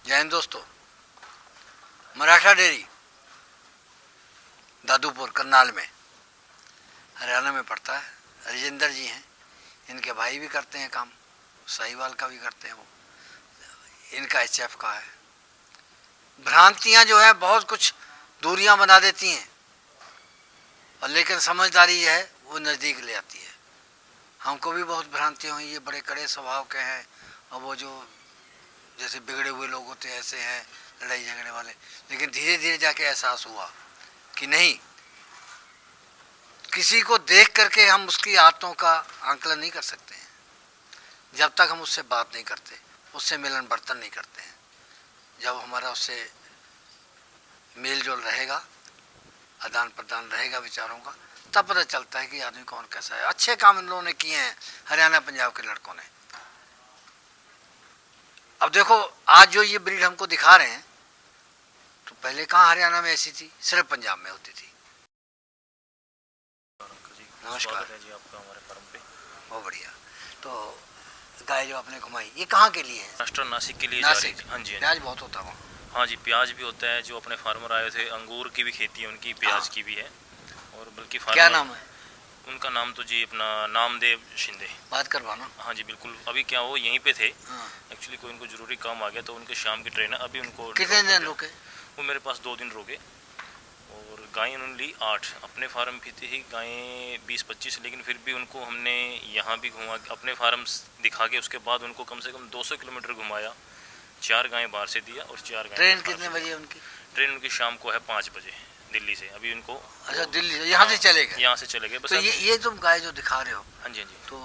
जय हिंद दोस्तों। मराठा डेयरी दादूपुर करनाल में हरियाणा में पड़ता है। राजेंद्र जी हैं, इनके भाई भी करते हैं काम, साहिवाल का भी करते हैं, वो इनका एचएफ का है। भ्रांतियां जो है बहुत कुछ दूरियां बना देती हैं, और लेकिन समझदारी है वो नज़दीक ले आती है। हमको भी बहुत भ्रांतियां हुई, ये बड़े कड़े स्वभाव के हैं, और वो जो जैसे बिगड़े हुए लोग होते हैं ऐसे हैं, लड़ाई झगड़े वाले। लेकिन धीरे धीरे जाके एहसास हुआ कि नहीं, किसी को देख करके हम उसकी आदतों का आंकलन नहीं कर सकते हैं जब तक हम उससे बात नहीं करते, उससे मिलन बर्तन नहीं करते हैं। जब हमारा उससे मेल जोल रहेगा, आदान प्रदान रहेगा विचारों का, तब पता चलता है कि आदमी कौन कैसा है। अच्छे काम इन लोगों ने किए हैं हरियाणा पंजाब के लड़कों ने। अब देखो, आज जो ये ब्रीड हमको दिखा रहे हैं, तो पहले कहाँ हरियाणा में ऐसी थी, सिर्फ पंजाब में होती थी। नमस्कार है जी आपका हमारे फार्म पे। बहुत बढ़िया। तो गाय जो आपने घुमाई, ये कहाँ के लिए है? राष्ट्र नासिक के लिए नासिक। जा रही है। हाँ जी, प्याज बहुत होता है वहाँ। हाँ जी, प्याज भी होता है। जो अपने फार्मर आए थे, अंगूर की भी खेती है उनकी, प्याज की भी है। और बल्कि क्या नाम है उनका? नाम तो जी अपना नामदेव शिंदे। बात करवाना। हाँ जी बिल्कुल। अभी क्या वो यहीं पे थे, हाँ। एक्चुअली कोई उनको जरूरी काम आ गया, तो उनके शाम की ट्रेन है। अभी उनको कितने दिन रुके? वो मेरे पास 2 दिन रुके। और गायें उन्होंने ली 8। अपने फार्म की थी गायें 20-25, लेकिन फिर भी उनको हमने यहाँ भी घुमा के अपने फार्म दिखा के उसके बाद उनको कम से कम 200 किलोमीटर घुमाया। 4 गायें बाहर से दिया और 4 गायें। ट्रेन कितने बजे उनकी? ट्रेन उनकी शाम को है 5 बजे दिल्ली से। अभी उनको अच्छा, दिल्ली से? यहाँ से चले गए? यहाँ से चले गए बस। तो ये तुम गाय जो दिखा रहे हो, हाँ जी, हाँ जी, तो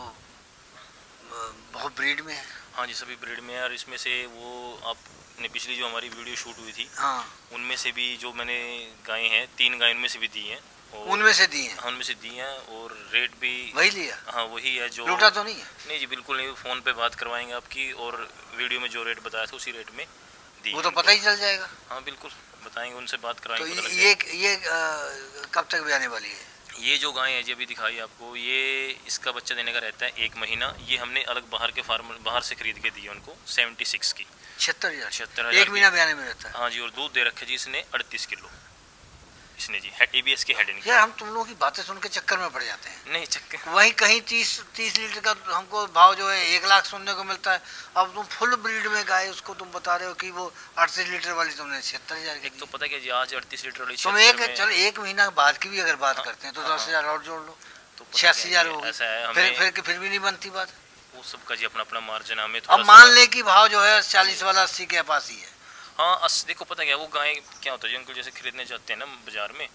बहुत ब्रीड में है? हाँ जी, सभी ब्रीड में है। और इसमें से वो आपने पिछली जो हमारी वीडियो शूट हुई थी, हाँ, उनमें से भी जो मैंने गायें हैं, 3 गायें उनमें से भी दी हैं। उनमें से दी हैं? हाँ, उनमें से दी हैं। और रेट भी वही लिया? हाँ वही है। जो लूटा तो नहीं है? नहीं जी, बिल्कुल नहीं। फ़ोन पे बात करवाएंगे आपकी, और वीडियो में जो रेट बताया था उसी रेट में दी। वो तो पता ही चल जाएगा। हाँ बिल्कुल, बताएंगे, उनसे बात तो कराएंगे, पता लग ये कब तक भी आने वाली है? ये जो गाय है जी अभी दिखाई आपको, ये इसका बच्चा देने का रहता है 1 महीना। ये हमने अलग बाहर के फार्मर बाहर से खरीद के दी है उनको, 76 की। 76,000? 76,000 1 महीना बयाने में रहता है? हाँ जी। और दूध दे रखे जी इसने 38 किलो इसने जी। ABS के हेड इनके। यार, हम तुम लोगों की बातें सुन के चक्कर में पड़ जाते हैं। नहीं चक्कर, वहीं कहीं 30 लीटर का हमको भाव जो है 1 लाख सुनने को मिलता है। अब तुम फुल ब्रीड में गाय उसको तुम बता रहे हो कि वो 38 लीटर वाली तुमने 76,000 की। एक तो पता क्या जी, आज 38 लीटर वाली तुम 76 चलो 1 महीना बाद की भी अगर बात करते हैं तो 10,000 और जोड़ लो, तो 86,000 हो ऐसा है। गई। हमें फिर भी नहीं बनती बात। वो सबका जी अपना अपना मार्जिन। हमें अब थोड़ा मान ले कि भाव जो है 40 वाला 80 के पास ही है। हाँ, देखो पता क्या, वो गाय क्या होता है जी अंकल, जैसे खरीदने जाते हैं ना बाजार में,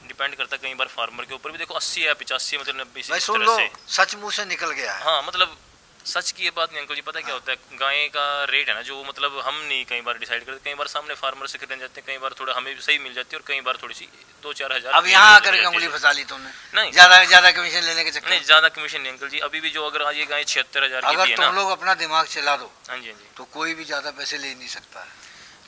डिपेंड करता है कई बार फार्मर के ऊपर भी। देखो 80 या 85, मतलब 90 भाई इस सुन तरह लो, से। सच मुंह से निकल गया है। हाँ मतलब सच की ये बात नहीं अंकल जी। पता क्या होता है, गाय का रेट है ना जो, मतलब हम नहीं कई बार डिसाइड करते। कई बार सामने फार्मर से खरीदने जाते हैं, कई बार थोड़ा हमें भी सही मिल जाती है, और कई बार थोड़ी सी 2-4 हज़ार। अब यहाँ आकर उंगली फंसा ली तुमने। नहीं, ज्यादा कमीशन लेने के चक्कर नहीं, ज़्यादा कमीशन नहीं अंकल जी। अभी भी जो अगर आज ये गाय 76,000 की भी अगर है तुम ना, लोग अपना दिमाग चला दो हाँ जी, हाँ जी, तो कोई भी ज्यादा पैसे ले नहीं सकता है।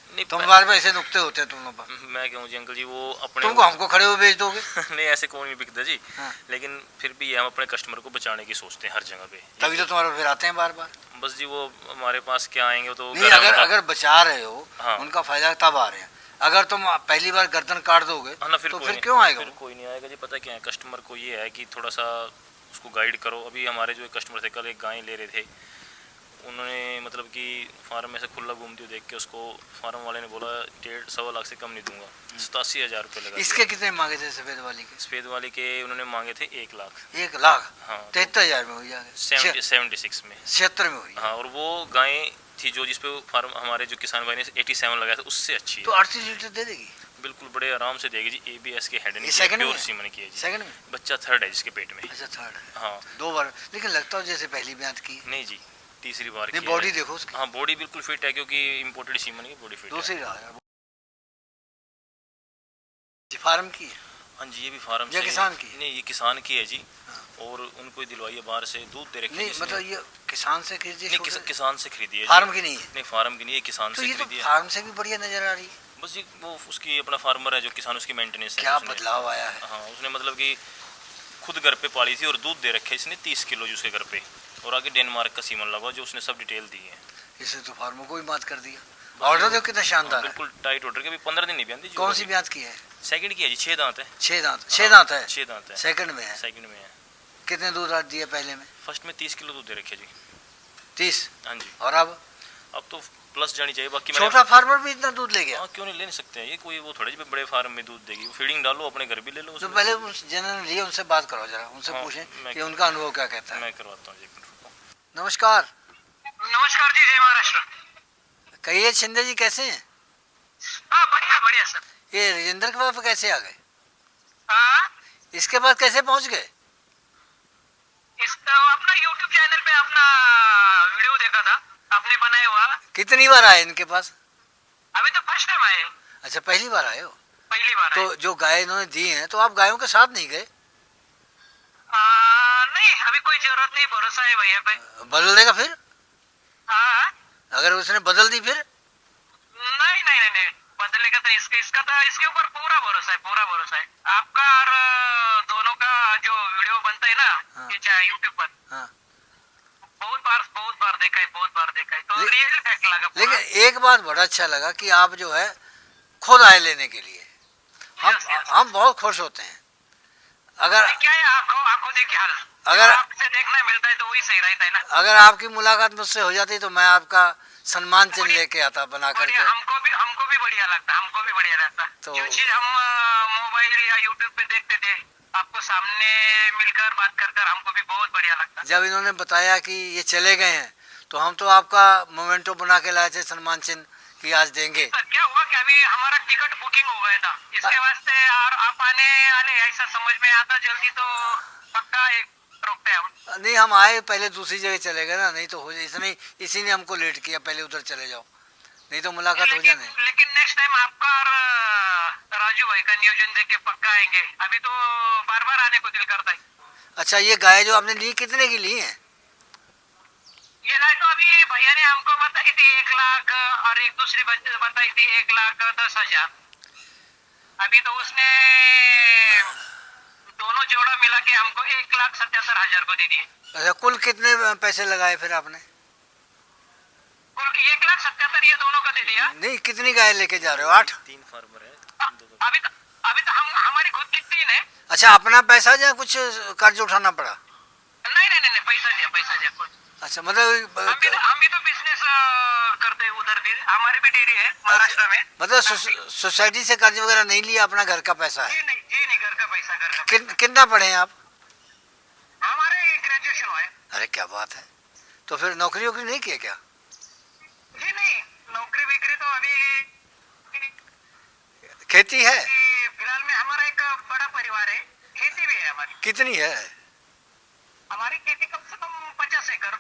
नहीं तुम्हारे पे ऐसे नुकते होते हैं तुम लोग पर। मैं कहूँ जी अंकल जी, वो अपने तुमको हमको खड़े हुए बेच दोगे? नहीं ऐसे कौन नहीं बिकता जी। हाँ। लेकिन फिर भी हम अपने कस्टमर को बचाने की सोचते हैं हर जगह पे। तभी तो तुम्हारे फिर आते हैं बार बार। बस जी वो हमारे पास क्या आएंगे तो नहीं, अगर बचा रहे हो, हाँ। उनका फायदा तब आ रहे हैं। अगर तुम पहली बार गर्दन काट दोगे हाँ ना, फिर तो कोई फिर नहीं, क्यों आएगा? फिर कोई नहीं आएगा जी। पता क्या है, कस्टमर को ये है कि थोड़ा सा उसको गाइड करो। अभी हमारे जो एक कस्टमर थे, कल एक गाय ले रहे थे, उन्होंने मतलब कि फार्म में से खुला घूमती हुई देख के उसको फार्म वाले ने बोला 1.5-1.25 लाख से कम नहीं दूंगा। 87,000 रुपये लगा। इसके कितने मांगे थे सफेद वाली के? सफेद वाले के उन्होंने मांगे थे 1 लाख। 1 लाख? हाँ, 73,000 में हो जाएगा? 76 में। 76 में हो जाएगा? हाँ, और वो गाय थी जो जिसपे फार्म हमारे जो किसान भाई ने 87 लगाया था, उससे अच्छी तो है। 38 लीटर दे देगी? बिल्कुल बड़े आराम से देगी जी। ABS के हेड नहीं, सेकंड प्योर में? सीमन की है जी। सेकंड में? बच्चा 3rd है जिसके पेट में। अच्छा, 3rd है। हाँ 2 बार, लेकिन लगता है जैसे पहली ब्यात की। नहीं जी, तीसरी बार नहीं, की बॉडी है। देखो उसकी। हाँ बॉडी बिल्कुल फिट है, क्योंकि इम्पोर्टेड सीमन की बॉडी फिट है। दूसरी रहा है फार्म की है? हाँ जी, ये भी फार्म ये से। किसान की? नहीं, ये किसान की है जी। और उनको ही दिलवाई है बाहर से, दूध दे रखे नहीं, जिसने। मतलब ये किसान से खरीदी? नहीं, किसान से खरीदी है जी। फार्म की नहीं है? नहीं, फार्म की नहीं है, किसान तो से ये तो खरीदी है। फार्म से भी बढ़िया नजर आ रही है। बस जी वो उसकी अपना फार्मर है जो किसान, उसकी मेंटेनेंस है। क्या उसने- बदलाव आया है। हाँ, उसने मतलब कि खुद घर पे पाली थी, और दूध दे रखे इसने 30 किलो जो उसके घर पे, और आगे डेनमार्क का सीमन लगा जो उसने सब डिटेल दी है। इसे तो फार्मों को भी मात कर दिया। ऑर्डर देखो कितना शानदार है। बिल्कुल टाइट ऑर्डर के, अभी 15 दिन नहीं बंदी जी। कौन सी ब्याज की है? सेकंड की है जी, 6 दांत है। 6 दांत, 6 दांत है, 6 दांत है, सेकंड में है। सेकंड में है। कितने दूध दिए पहले में? फर्स्ट में 30 किलो दूध दे रखे जी। 30? हाँ जी। और अब तो प्लस जानी चाहिए। बाकी छोटा फार्मर भी इतना दूध ले गया? हाँ, क्यों नहीं ले नहीं सकते हैं, ये कोई वो थोड़े बड़े फार्म में दूध देगी, फीडिंग डालो अपने घर भी ले लो। तो पहले जिन्होंने लिए उनसे बात करो जरा, उनसे पूछें कि उनका अनुभव क्या कहता है। मैं करवाता हूँ, एक मिनट रुको। नमस्कार। नमस्कार जी, जय महाराष्ट्र। कहिए शिंदे जी कैसे हैं? हाँ बढ़िया बढ़िया सर। ये राजेंद्र के पास कैसे आ गए? हाँ, इसके पास कैसे पहुंच गए? इसका अपना YouTube चैनल पे अपना वीडियो देखा था आपने बनाया हुआ। कितनी बार आए इनके पास? अभी तो फर्स्ट टाइम आए। अच्छा, पहली बार आए हो? पहली बार तो जो गाय इन्होंने दी हैं तो आप गायों के साथ नहीं गए? नहीं, अभी कोई जरूरत नहीं, भरोसा है भैया पे। बदल देगा फिर? हाँ, अगर उसने बदल दी फिर? नहीं नहीं नहीं नहीं, बदलेगा तो इसका तो इसके ऊपर पूरा भरोसा है, पूरा भरोसा है आपका। और दोनों का जो वीडियो बनता है ना, हाँ। ये चाहे यूट्यूब पर, हाँ। बहुत बार देखा है, बहुत बार देखा है, तो रियल फैक्ट लगा पूरा। लेकिन एक बात बड़ा अच्छा लगा कि आप जो है खुद आए लेने के लिए। हम बहुत खुश होते हैं। अगर क्या है, आपको देखिए हाल, अगर आपसे देखना मिलता है तो वही सही रहता है ना। अगर आपकी मुलाकात मुझसे हो जाती तो मैं आपका सम्मान चिन्ह लेके आता बना करके। हमको भी बढ़िया लगता, हमको भी बढ़िया लगता। तो जो चीज हम मोबाइल या यूट्यूब पे देखते थे, आपको सामने मिलकर बात कर हमको भी बहुत बढ़िया लगता। जब इन्होंने बताया कि ये चले गए हैं तो हम तो आपका मोमेंटो बना के लाए थे, सम्मान चिन्ह कि आज देंगे। सर क्या हुआ कि अभी हमारा टिकट बुकिंग हो गया था, इसके वास्ते और आप आने वाले ऐसा समझ में आता जल्दी तो पक्का एक रोकते हम। नहीं, हम आए पहले दूसरी जगह चले गए ना, नहीं तो हो जाए। इसी ने हमको लेट किया, पहले उधर चले जाओ, नहीं तो मुलाकात हो जाने। लेकिन नेक्स्ट टाइम आपका और राजू भाई का नियोजन देख के पक्का आएंगे। अभी तो बार बार आने को दिल करता है। अच्छा, ये गाय जो आपने ली कितने की ली है? ये गाय तो अभी भैया ने हमको बताई थी 1 लाख, और एक दूसरी बताई थी 1,10,000। अभी तो उसने दोनों जोड़ा मिला के हमको 1,77,000 को दे दिए। अच्छा, कुल कितने पैसे लगाए फिर आपने? कुल 1,77,000 ये दोनों का दे दिया। नहीं, कितनी गाय लेके जा रहे हो? 8? 3 फार्मर है। अभी तो हमारी खुद की 3 है। अच्छा, अपना पैसा या कुछ कर्ज उठाना पड़ा? नहीं, पैसा दिया कुछ। अच्छा, मतलब हम भी तो बिजनेस करते हैं उधर भी, हमारी भी डेयरी है महाराष्ट्र में। मतलब सोसाइटी से कर्ज वगैरह नहीं लिया, अपना घर का पैसा है? जी नहीं, घर का पैसा। कितना पढ़े हैं आप? हमारे ग्रेजुएशन हुआ है। अरे क्या बात है। तो फिर नौकरी वोकरी नहीं किए क्या? जी नहीं, नौकरी बिक्री तो अभी। खेती है? फिलहाल में हमारा एक बड़ा परिवार है, खेती भी है हमारी। कितनी है? हमारी खेती कम से कम 50 एकड़।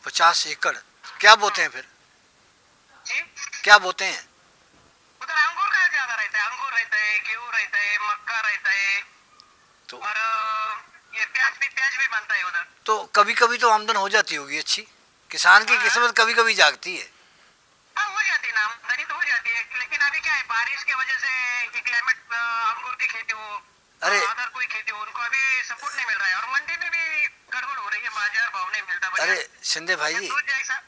50 एकड़? क्या बोते हैं फिर? जी, क्या बोते हैं? उधर अंगूर का ज्यादा रहता है, अंगूर रहता है, गेहूं रहता है, मक्का रहता है, तो और ये प्याज भी बनता है उधर। तो कभी कभी तो आमदन हो जाती होगी अच्छी। किसान की किस्मत कभी कभी जागती है। हाँ, हो जाती है ना, आमदनी तो हो जाती है। लेकिन अभी क्या है, बारिश की वजह से क्लाइमेट, अंगूर की खेती हो, अरे अदर कोई खेती हो, उनको अभी सपोर्ट नहीं मिल रहा है, और मंडी में भी गड़बड़ हो रही है, बाजार भाव नहीं मिलता। अरे शिंदे भाई जी, दूध जैसा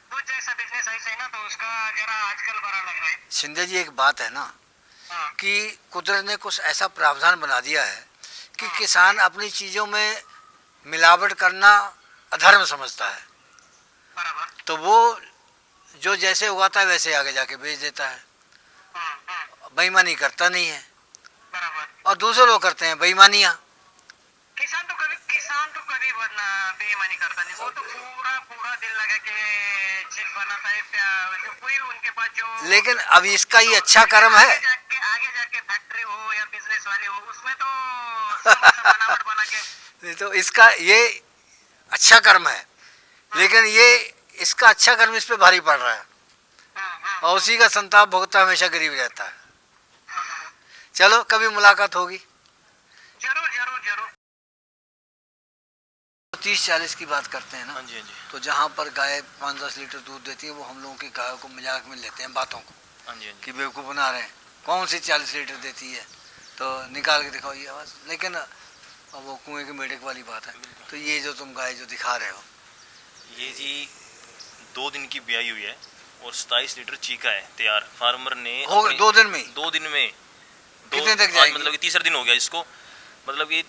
बिजनेस ऐसा है ना, तो उसका जरा आजकल बड़ा लग रहा है। शिंदे जी एक बात है ना हाँ, कि कुदरत ने कुछ ऐसा प्रावधान बना दिया है कि किसान अपनी चीज़ों में मिलावट करना अधर्म समझता है। बराबर। तो वो जो जैसे उगाता है वैसे आगे जाके बेच देता है, बेईमानी करता नहीं है। बराबर। और दूसरे लोग करते हैं बेईमानियाँ। किसान तो कभी बेईमानी करता नहीं, वो तो पूरा दिल लगा के चीज बनाता है। जो कोई उनके पास जो, लेकिन अब इसका ये अच्छा कर्म है। आगे जाके फैक्ट्री हो या बिजनेस वाले हो, उसमें तो बनावट बना के। तो इसका ये अच्छा कर्म है, लेकिन ये इसका अच्छा कर्म इस पे भारी पड़ रहा है, और उसी का संताप भुगता हमेशा गरीब रहता है। चलो, कभी मुलाकात होगी। जरूर। 30-40 की बात करते हैं ना, हाँ जी। तो जहाँ पर गाय 5-10 लीटर दूध देती है, वो हम लोगों की गायों को मजाक में लेते हैं, बातों को हाँ जी। कि बेवकूफ़ बना रहे हैं, कौन सी 40 लीटर देती है, तो निकाल के दिखाओ ये आवाज़। लेकिन अब वो कुएं के मेढक वाली बात है। तो ये जो तुम गाय जो दिखा रहे हो, ये जी 2 दिन की ब्याई हुई है। और 27 लीटर चीका है तैयार। फार्मर ने हो गए 2 दिन में ही? 2 दिन में कितने तक आज जाएगी? मतलब कि तीसरा दिन हो गया इसको, मतलब कि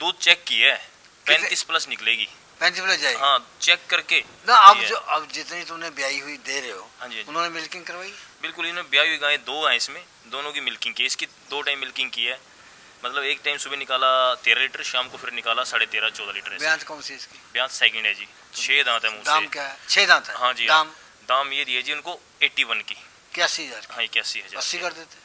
दूध चेक किया है 35 प्लस निकलेगी। 35 प्लस जाएगी? हाँ चेक करके ना अब जितनी तुमने ब्याई हुई दे रहे हो, हाँ जी उन्होंने मिल्किंग करवाई? बिल्कुल। इन्होंने ब्याई हुई गायें 2 हैं इसमें, दोनों की मिल्किंग की। इसकी 2 टाइम मिल्किंग की है, मतलब एक टाइम सुबह निकाला 13 लीटर, शाम को फिर निकाला 13.5-14 लीटर। ब्याज कौन सी इसकी? ब्याज सेकंड है जी, 6 दांत है मुंह से। दाम क्या है? 6 दांत है? हाँ जी। दाम ये दिए जी उनको 81 की। 81,000? हाँ 81,000। 80 कर देते?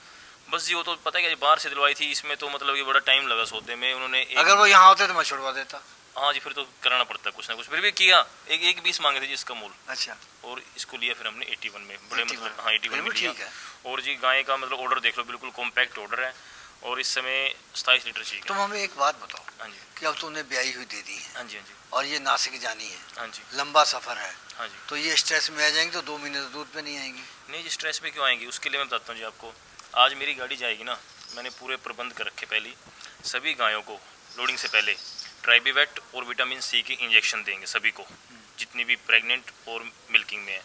बस जी वो तो पता है क्या, बाहर से दिलवाई थी, इसमें तो मतलब कि बड़ा टाइम लगा सौदे में। उन्होंने अगर वो यहाँ होते तो मैं छुड़वा देता। हाँ जी, फिर तो कराना पड़ता कुछ ना कुछ, फिर भी किया। एक 20 मांगे थे जी इसका मूल। अच्छा। और इसको लिया फिर हमने 81 में, बड़े 81 मतलब हाँ 81 में लिया। ठीक है। और जी गाय का मतलब ऑर्डर देख लो, बिल्कुल कॉम्पैक्ट ऑर्डर है, और इस समय 27 लीटर चाहिए। तुम हमें एक बात बताओ हाँ जी। कि अब तुमने ब्याई हुई दे दी है हाँ जी। हाँ जी। और ये नासिक जानी है, हाँ जी। लंबा सफर है, हाँ जी। तो ये स्ट्रेस में आ जाएंगी तो 2 महीने तो दूध पे नहीं आएंगी? नहीं जी, स्ट्रेस में क्यों आएंगी, उसके लिए मैं बताता हूँ जी आपको। आज मेरी गाड़ी जाएगी ना, मैंने पूरे प्रबंध कर रखे। पहले सभी गायों को लोडिंग से पहले ट्राइबीवेट और विटामिन सी की इंजेक्शन देंगे सभी को, जितनी भी प्रेग्नेंट और मिल्किंग में है।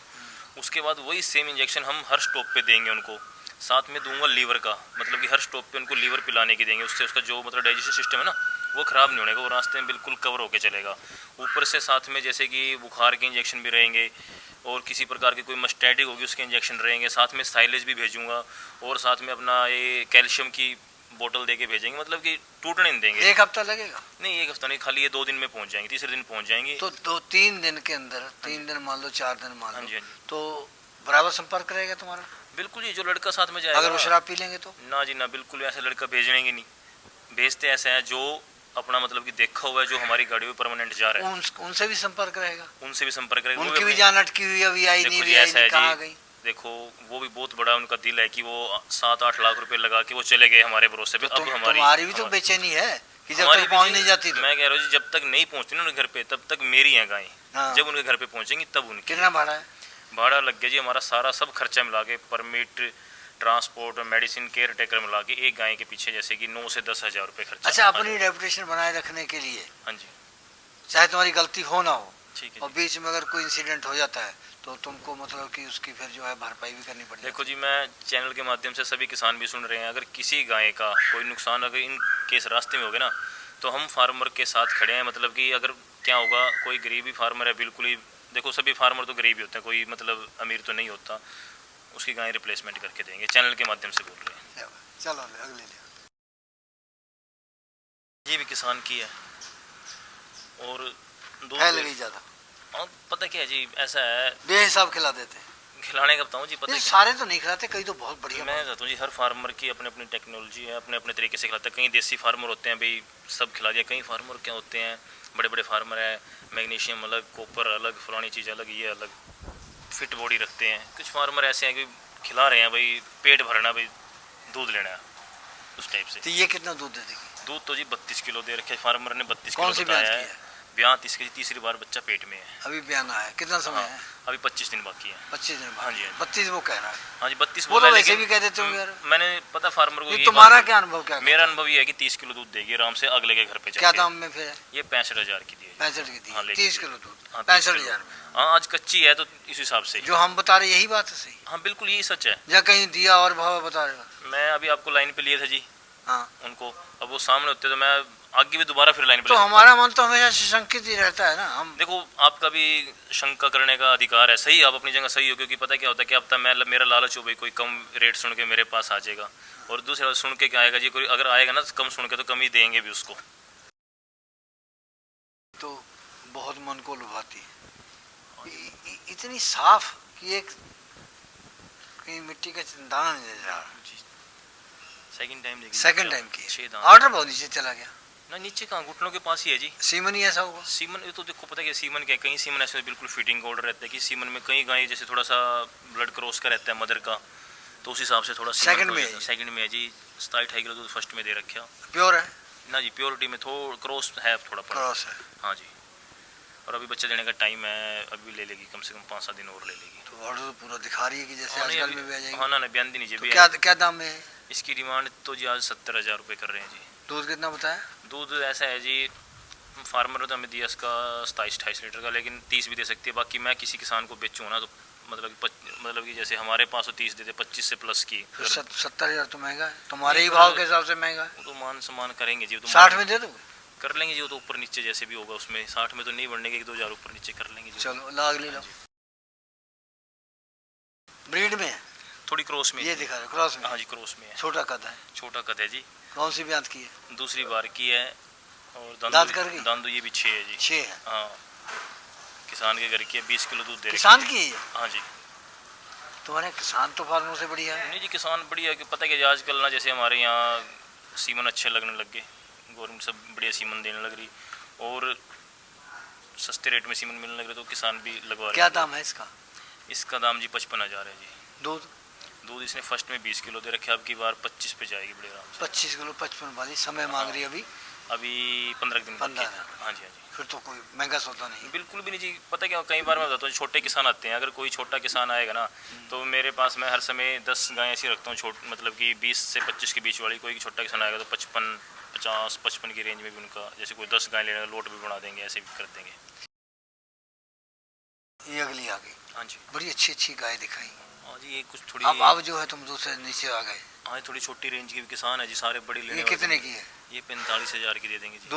उसके बाद वही सेम इंजेक्शन हम हर स्टॉप पे देंगे उनको। साथ में दूंगा लीवर का, मतलब कि हर स्टॉप पे उनको लीवर पिलाने की देंगे, उससे उसका जो मतलब डाइजेशन सिस्टम है ना वो ख़राब नहीं होने का, वो रास्ते में बिल्कुल कवर होके चलेगा। ऊपर से साथ में जैसे कि बुखार के इंजेक्शन भी रहेंगे, और किसी प्रकार की कोई मस्टैटिक होगी उसके इंजेक्शन रहेंगे। साथ में साइलेज भी भेजूंगा, और साथ में अपना ये कैल्शियम की बोतल दे के भेजेंगे, मतलब कि टूटने नहीं देंगे। 1 हफ्ता लगेगा? नहीं 1 हफ्ता नहीं, खाली ये 2 दिन में पहुंच जाएंगे, तीसरे दिन पहुंच जाएंगे। तो 2-3 दिन के अंदर, 3 दिन मान लो, 4 दिन मान हाँ लो, जी। हाँ जी तो बराबर संपर्क रहेगा तुम्हारा? बिल्कुल जी, जो लड़का साथ में जाएगा। अगर वो शराब पी लेंगे तो? ना जी ना, बिल्कुल ऐसे लड़का भेजेंगे नहीं। भेजते ऐसे हैं जो अपना मतलब कि देखा हुआ है, जो हमारी गाड़ी में परमानेंट जा रहा है। उनसे भी संपर्क रहेगा? उनसे भी संपर्क रहेगा। उनकी भी जान अटकी हुई, अभी आई नहीं, कहाँ गई? देखो वो भी बहुत बड़ा उनका दिल है कि वो 7-8 लाख रुपए लगा के वो चले गए हमारे भरोसे पे। तो अब तुम्हारी भी तो बेचैनी है कि जब तक पहुंच नहीं जाती। मैं कह रहा हूँ जी, जब तक नहीं पहुंचती ना उनके घर पे, तब तक मेरी है गायें। हाँ। जब उनके घर पे पहुंचेंगी तब उनकी। कितना भाड़ा है? भाड़ा लग गया जी हमारा सारा, सब खर्चा मिला के, permit, transport, medicine, care taker मिला के, एक गाय के पीछे जैसे कि 9 से 10 हज़ार रुपये खर्चा। अच्छा, अपनी रेपुटेशन बनाए रखने के लिए, हाँ जी, चाहे तुम्हारी गलती हो ना हो, ठीक है। और बीच में अगर कोई इंसिडेंट हो जाता है तो तुमको मतलब कि उसकी फिर जो है भरपाई भी करनी पड़ेगी। देखो जी, मैं चैनल के माध्यम से सभी किसान भी सुन रहे हैं, अगर किसी गाय का कोई नुकसान अगर इन केस रास्ते में हो गया ना, तो हम फार्मर के साथ खड़े हैं। मतलब कि अगर क्या होगा, कोई गरीबी फार्मर है, बिल्कुल ही, देखो सभी फार्मर तो गरीब ही होते हैं, कोई मतलब अमीर तो नहीं होता, उसकी गाय रिप्लेसमेंट करके देंगे, चैनल के माध्यम से बोल रहे हैं। चलो अगले ले। ये भी किसान की है, और दूध फैल गई ज़्यादा। हाँ, पता क्या है जी, ऐसा है, बेहिसाब खिला देते हैं। खिलाने का बताऊँ जी, पता है सारे तो नहीं खिलाते, कई तो बहुत बढ़िया। मैं बताता हूँ जी, हर फार्मर की अपनी अपनी टेक्नोलॉजी है, अपने अपने तरीके से खिलाते हैं। कई देसी फार्मर होते हैं भाई, सब खिला दिया। कई फार्मर क्या होते हैं, बड़े बड़े फार्मर है, मैग्नीशियम अलग, कॉपर अलग, फलानी चीज़ अलग, ये अलग, फिट बॉडी रखते हैं। कुछ फार्मर ऐसे हैं कि खिला रहे हैं भाई, पेट भरना भाई, दूध लेना है, उस टाइप से। तो ये कितना दूध दे देगी? दूध तो जी 32 किलो दे रखे फार्मर ने, 32 कौन सी किलो बताया ब्याज की है। ब्याह तीसरी बार बच्चा पेट में है। अभी बयान आया, कितना समय हाँ, है? अभी 25 दिन बाकी है। 25 दिन बाद? हाँ जी, हाँ जी। 32 वो कह रहा है। हाँ जी 32 वो बोला तो है, वैसे लेकिन भी कह देते होंगे यार। मैंने पता फार्मर को, ये तुम्हारा बात- क्या अनुभव क्या? मेरा अनुभव ये है कि 30 किलो दूध देगी आराम से अगले के घर पे क्या जाके। दाम में फिर है? ये 65,000 की दी है। 65 की हाँ, दी, लेके 30 दी। किलो दूध, हाँ, 65,000 में। हाँ, आज कच्ची है तो इस हिसाब से। जो हम बता रहे यही बात है सही? हाँ बिल्कुल यही सच है। या कहीं दिया और भाव बता रहे हो? मैं अभी आपको लाइन पे लिए थे जी, हाँ। उनको, अब वो सामने होते तो मैं आगे भी दोबारा फिर लाइन पे तो ले सकता। हमारा मन तो हमेशा शंकित ही रहता है ना। हम देखो, आपका भी शंका करने का अधिकार है, सही, आप अपनी जगह सही हो, क्योंकि पता क्या होता है कि अब तक मैं, मेरा लालच हो भाई, कोई कम रेट सुन के मेरे पास आ जाएगा, और दूसरा सुन के क्या आएगा जी, कोई अगर आएगा ना कम सुन के तो कम ही देंगे भी उसको। तो बहुत मन को लुभाती है, इतनी साफ कि एक कहीं मिट्टी का दाना नहीं नजर आ रहा। सेकंड टाइम देखिए, सेकंड टाइम की 6 दांत। ऑर्डर बहुत नीचे चला गया। ना नीचे कहाँ, घुटनों के पास ही है जी। सीमन ही ऐसा हुआ? सीमन, ये तो देखो पता है कि सीमन क्या है, कई सीमन ऐसे बिल्कुल फिटिंग का ऑर्डर रहता है कि सीमन में कई गाय जैसे थोड़ा सा ब्लड क्रॉस का रहता है मदर का, तो उस हिसाब से थोड़ा सेकंड में है? सेकंड में है जी। 27-28 किलो दूध फर्स्ट में दे रखा। प्योर है ना जी, प्योरिटी में थोड़ा क्रॉस है, थोड़ा क्रॉस है। हाँ जी, और अभी बच्चा देने का टाइम है, अभी ले लेगी कम से कम 5-7 दिन और ले लेगी। तो ऑर्डर तो पूरा दिखा रही है कि जैसे हाँ, नहीं, आजकल में भी आ जाएगी। हाँ ना, बयान दी नीचे तो भी क्या है। क्या दाम में है? इसकी डिमांड तो जी आज 70,000 रुपये कर रहे हैं जी। दूध कितना बताया? दूध ऐसा है जी, फार्मर ने तो हमें दिया इसका 27-28 लीटर का, लेकिन 30 भी दे सकती है। बाकी मैं किसी किसान को बेचूँ ना तो मतलब कि जैसे हमारे पास तो 30 देते, 25 से प्लस की। 70,000 तो महंगा है, तुम्हारे ही भाव के हिसाब से महंगा है। वो तो मान सम्मान करेंगे जी, तो 60 में दे दो, कर लेंगे जी, वो तो ऊपर नीचे जैसे भी होगा उसमें। 60 में तो नहीं बढ़ने के, 1-2 हज़ार ऊपर नीचे कर लेंगे जी। चलो लाग ले लो। ब्रीड में है, थोड़ी क्रॉस में ये दिखा रहे क्रॉस में। हाँ जी, क्रॉस में है। छोटा कद है, छोटा कद है जी। कौन सी ब्यात की है? दूसरी बार की है। और दांत कर गई? दांत ये भी 6 है जी। 6 है। हाँ, किसान के घर की है, 20 किलो दूध दे रही है। किसान की है ये? हाँ जी। तुम्हारे किसान तो फार्मों से बढ़िया है। नहीं जी, किसान बढ़िया है कि पता है कि आजकल ना जैसे हमारे यहाँ सीमन अच्छे लगने लग गए, गवर्नमेंट सब बढ़िया सीमन देने लग रही और सस्ते रेट में सीमन मिलने लग रहे, तो किसान भी लगवा रहे। क्या दाम है इसका? इसका दाम जी 55,000 है जी। दूध इसने फर्स्ट में 20 किलो दे रखे, अब की बार 25 पे जाएगी बड़े आराम से। 25 किलो 55 वाली समय मांग रही है अभी 15 दिन। 15 दिन। हाँ जी, हाँ जी। फिर तो कोई महंगा सौदा नहीं। बिल्कुल भी नहीं जी। पता क्या, कई बार मैं बताता हूँ, छोटे किसान आते हैं, अगर कोई छोटा किसान आएगा ना, तो मेरे पास मैं हर समय 10 गाय ऐसी रखता हूँ, मतलब कि 20 से 25 के बीच वाली। कोई छोटा किसान आएगा तो 55 की रेंज में भी उनका, जैसे कोई 10 गाय लेने लोट भी बना देंगे, ऐसे भी कर देंगे। ये अगली आ गई। हाँ जी, बड़ी अच्छी गाय दिखाई। हाँ जी, ये कुछ थोड़ी अब जो है तुम दूसरे नीचे आ गए। हाँ, थोड़ी छोटी रेंज की भी किसान है जी, सारे बड़ी लेने ये वाले। कितने की है? ये 45,000 की दे देंगे जी।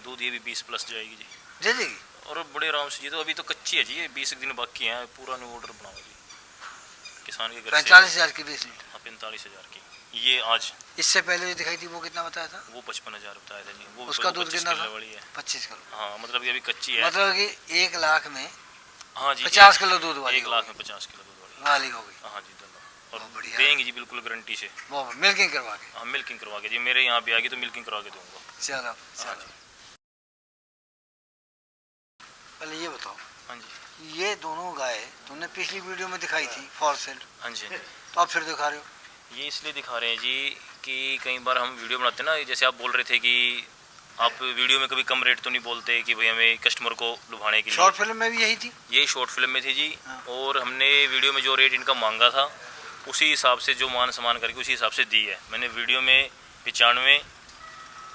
दूध ये भी 20 प्लस जाएगी जी। दे देगी? और बड़े आराम से जी। तो अभी तो कच्ची है जी, ये 20 दिन बाकी है, पूरा न्यू ऑर्डर बनाओ जी किसान के घर से। 45,000 की 20 लीटर? हाँ, 45,000 की। ये आज इससे पहले जो दिखाई थी वो कितना बताया था? वो 55,000 बताया था जी। वो उसका दूध कितना था? 25 किलो। हाँ, मतलब ये अभी कच्ची है। मतलब कि 1 लाख में हाँ जी, 50 किलो दूध वाली। 1 लाख में 50 किलो दूध वाली हो गई। हाँ जी, दोनों। और बढ़िया देंगे जी बिल्कुल गारंटी से। वो मिल्किंग करवा के? हाँ, मिल्किंग करवा के जी। मेरे यहाँ भी आएगी तो मिल्किंग करवा के दूंगा। चलो हाँ जी। पहले ये बताओ। हाँ जी, ये दोनों गाय तुमने पिछली वीडियो में दिखाई थी फॉर सेल, हाँ जी। तो आप फिर दिखा रहे हो? ये इसलिए दिखा रहे हैं जी कि कई बार हम वीडियो बनाते हैं ना, जैसे आप बोल रहे थे कि आप वीडियो में कभी कम रेट तो नहीं बोलते कि भाई हमें कस्टमर को लुभाने के लिए। शॉर्ट फिल्म में भी यही थी? यही शॉर्ट फिल्म में थी जी। हाँ। और हमने वीडियो में जो रेट इनका मांगा था उसी हिसाब से, जो मान सम्मान करके उसी हिसाब से दी है। मैंने वीडियो में 95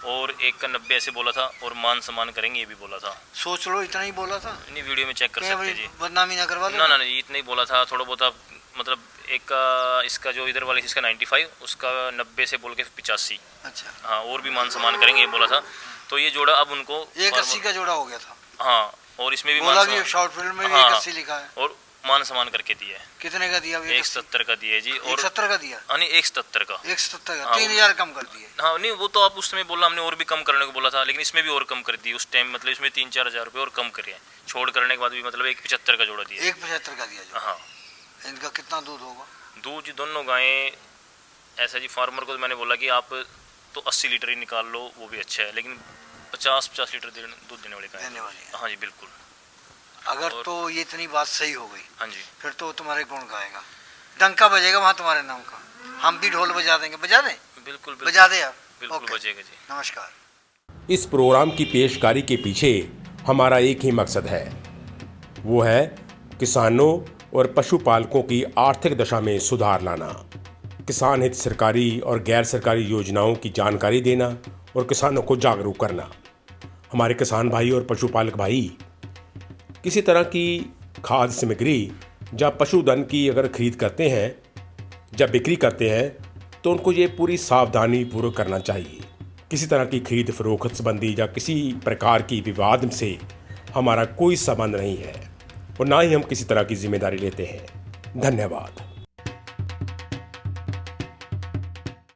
और 1 का 90 ऐसे बोला था, और मान सम्मान करेंगे ये भी बोला था। सोच लो, इतना ही बोला था? नहीं, वीडियो में चेक कर सकते हैं जी। बदनामी ना करवा लो। ना, इतना ही बोला था। थोड़ा बहुत आप मतलब एक का, इसका जो इधर वाले इसका 95, उसका 90 से बोल के 85। अच्छा। हाँ, और भी मान सम्मान करेंगे ये बोला था। तो ये जोड़ा अब उनको 180 का जोड़ा हो गया था। हाँ, और इसमें भी बोला भी शॉर्ट फिल्म में भी 180 लिखा है। और मान सम्मान करके दिया है। कितने का दिया? 170 का दिया है जी। और 170 का दिया? हाँ, नहीं, 170 का। 170 का? हाँ, 3,000 कम कर दिए? हाँ, नहीं, वो तो आप उस समय बोला, हमने और भी कम करने को बोला था, लेकिन इसमें भी और कम कर दी उस टाइम। मतलब इसमें 3-4 हज़ार रुपये और कम करे हैं, छोड़ करने के बाद भी। मतलब 175 का जोड़ा दिया। 175 का दिया जो? हाँ। इनका कितना दूध होगा? दूध जी दोनों गायें ऐसा जी, फार्मर को तो मैंने बोला कि आप तो 80 लीटर ही निकाल लो, वो भी अच्छा है, लेकिन 50 लीटर दूध देने वाली गाय। देने वाली है? हाँ जी, बिल्कुल। अगर तो ये इतनी बात सही हो गई, हाँ जी, फिर तो तुम्हारे गुण गाएगा, डंका बजेगा वहाँ तुम्हारे नाम का। हम भी ढोल बजा देंगे। बजा दें? बिल्कुल बजा दे यार। बिल्कुल बजेगा जी। नमस्कार। इस प्रोग्राम की पेशकारी के पीछे हमारा एक ही मकसद है, वो है किसानों और पशुपालकों की आर्थिक दशा में सुधार लाना, किसान हित सरकारी और गैर सरकारी योजनाओं की जानकारी देना और किसानों को जागरूक करना। हमारे किसान भाई और पशुपालक भाई किसी तरह की खाद्य सामग्री या पशुधन की अगर खरीद करते हैं या बिक्री करते हैं तो उनको ये पूरी सावधानी पूर्वक करना चाहिए। किसी तरह की खरीद फरोख्त संबंधी या किसी प्रकार की विवाद से हमारा कोई संबंध नहीं है और ना ही हम किसी तरह की जिम्मेदारी लेते हैं। धन्यवाद।